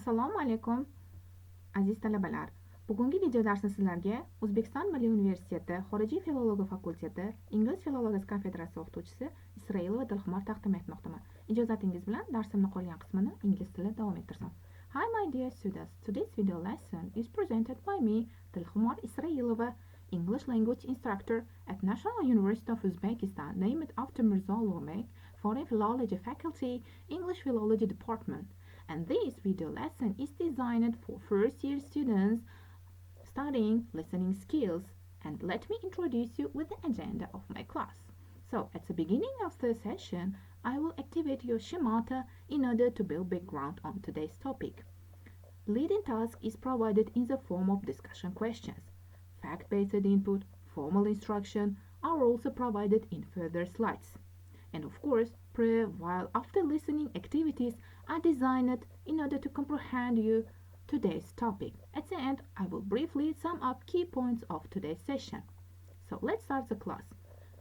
Assalomu alaykum aziz talabalar. Bugungi video darsda sizlarga O'zbekiston Milliy universiteti Xorijiy filologiya fakulteti Ingliz filologiyasi kafedrasi o'qituvchisi Исраилова Д taqdim etmoqdaman. Ijozatingiz bilan darsimning qolgan qismini ingliz tilida davom ettirsam. Hi my dear students. Today's video lesson is presented by me, Исраилова, English language instructor at National University of Uzbekistan, named after Mirzo Ulug'bek, for a philology faculty, English philology department. And this video lesson is designed for first-year students studying listening skills. And let me introduce you with the agenda of my class. So, at the beginning of the session, I will activate your schemata in order to build background on today's topic. Leading task is provided in the form of discussion questions. Fact-based input, formal instruction are also provided in further slides. And of course, pre, while, after listening activities are designed in order to comprehend you today's topic. At the end, I will briefly sum up key points of today's session. So let's start the class.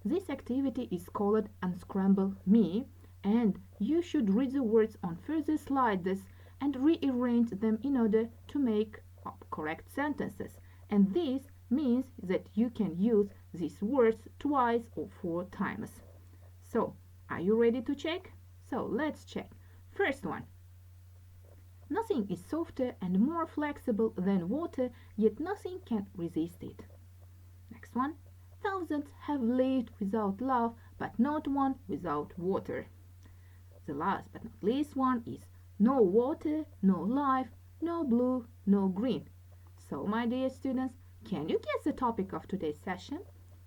This activity is called Unscramble Me, and you should read the words on further slides and rearrange them in order to make up correct sentences. And this means that you can use these words twice or 4 times. So, are you ready to check? So, let's check. First one. Nothing is softer and more flexible than water, yet nothing can resist it. Next one. Thousands have lived without love, but not one without water. The last but not least one is no water, no life, no blue, no green. So, my dear students, can you guess the topic of today's session?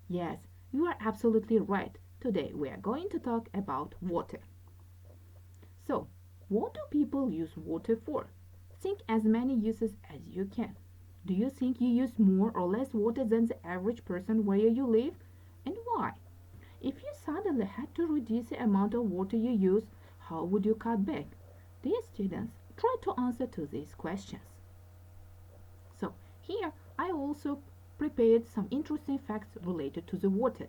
Yes, you are absolutely right. Today we are going to talk about water. So, what do people use water for? Think as many uses as you can. Do you think you use more or less water than the average person where you live? And why? If you suddenly had to reduce the amount of water you use, how would you cut back? Dear students, try to answer to these questions. So, here I also prepared some interesting facts related to the water.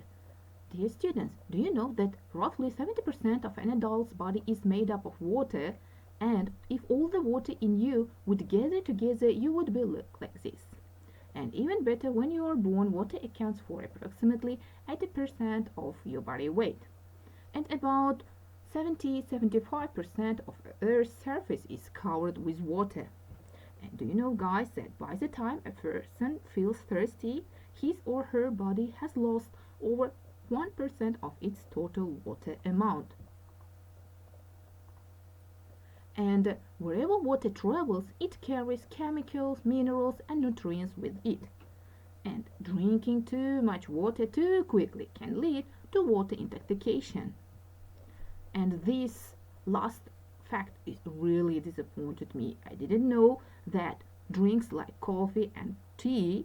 Dear students, do you know that roughly 70% of an adult's body is made up of water, and if all the water in you would gather together, you would look like this. And even better, when you are born, water accounts for approximately 80% of your body weight. And about 70-75% of Earth's surface is covered with water. And do you know, guys, that by the time a person feels thirsty, his or her body has lost over 1% of its total water amount. And wherever water travels, it carries chemicals, minerals, and nutrients with it. And drinking too much water too quickly can lead to water intoxication. And this last fact is really disappointed me. I didn't know that drinks like coffee and tea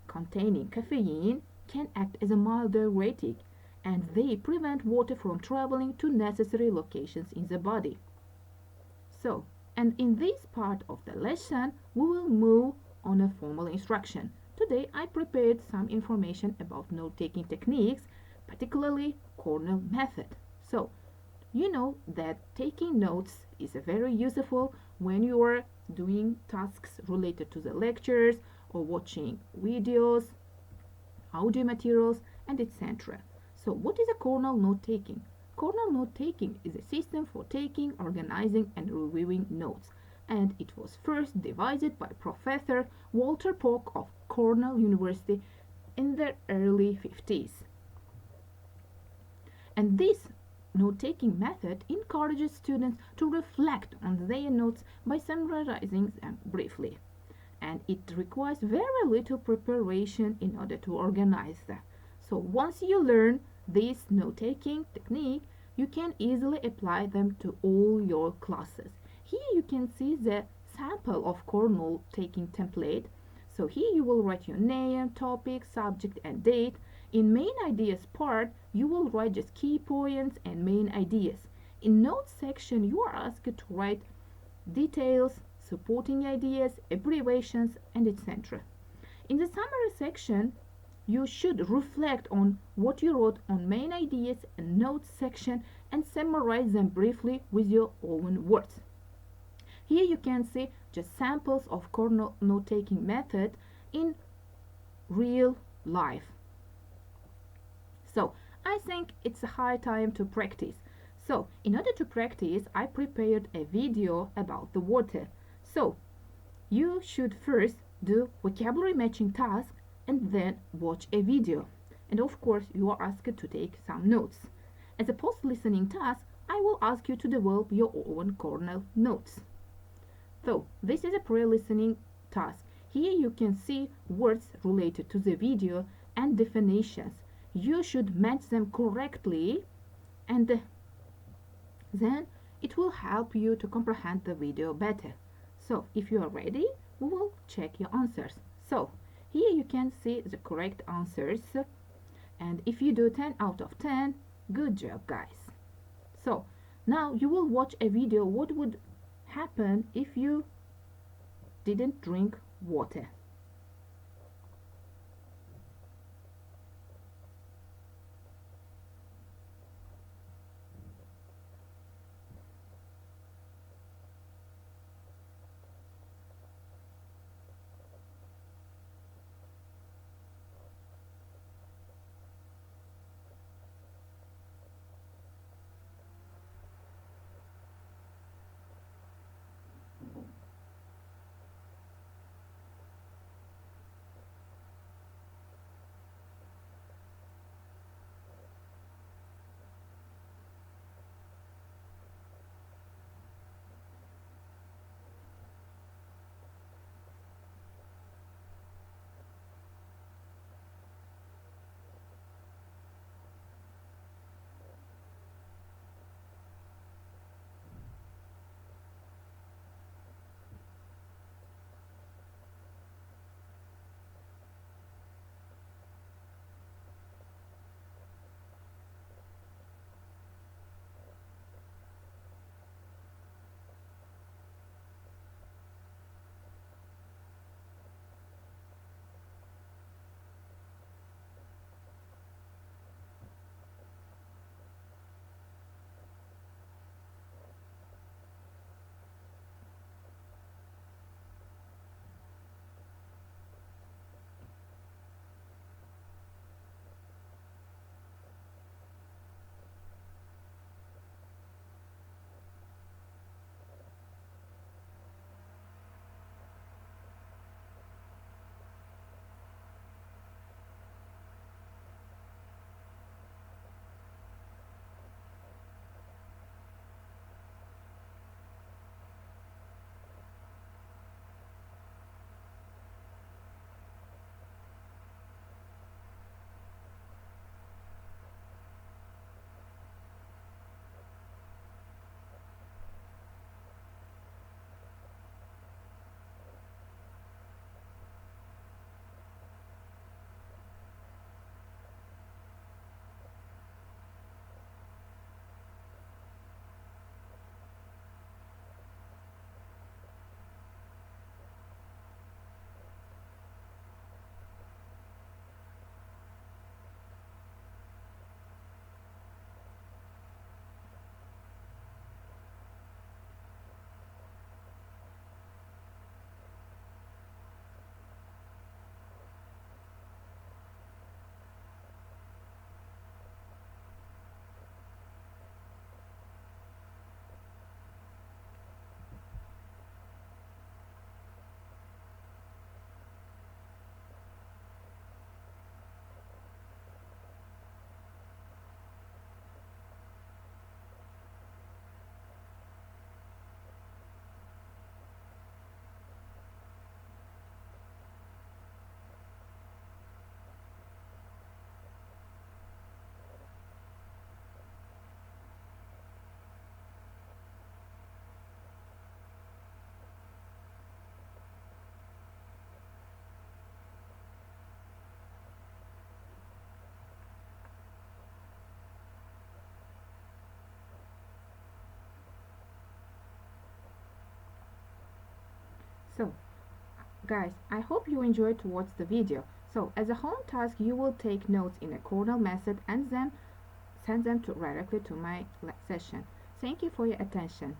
containing caffeine can act as a mild diuretic, and they prevent water from traveling to necessary locations in the body. So, and in this part of the lesson, we will move on a formal instruction. Today, I prepared some information about note-taking techniques, particularly Cornell method. So, you know that taking notes is very useful when you are doing tasks related to the lectures or watching videos, audio materials, and etc. So, what is a Cornell note-taking? Cornell note-taking is a system for taking, organizing, and reviewing notes, and it was first devised by Professor Walter Polk of Cornell University in the early 50s. And this note-taking method encourages students to reflect on their notes by summarizing them briefly, and it requires very little preparation in order to organize them. So once you learn this note-taking technique, you can easily apply them to all your classes. Here you can see the sample of Cornell taking template. So here you will write your name, topic, subject, and date. In main ideas part, you will write just key points and main ideas. In notes section, you are asked to write details, supporting ideas, abbreviations, and etc. In the summary section, you should reflect on what you wrote on main ideas and notes section and summarize them briefly with your own words. Here you can see just samples of corner note-taking method in real life. So I think it's a high time to practice. So in order to practice, I prepared a video about the water. So you should first do vocabulary matching task and then watch a video. And of course, you are asked to take some notes. As a post-listening task, I will ask you to develop your own corner notes. So this is a pre-listening task. Here you can see words related to the video and definitions. You should match them correctly, and then it will help you to comprehend the video better. So if you are ready, we will check your answers. So here you can see the correct answers, and if you do 10 out of 10, good job guys. So now you will watch a video what would happen if you didn't drink water. So guys, I hope you enjoyed to watch the video. So as a home task, you will take notes in a corner method and then send them directly to my session. Thank you for your attention.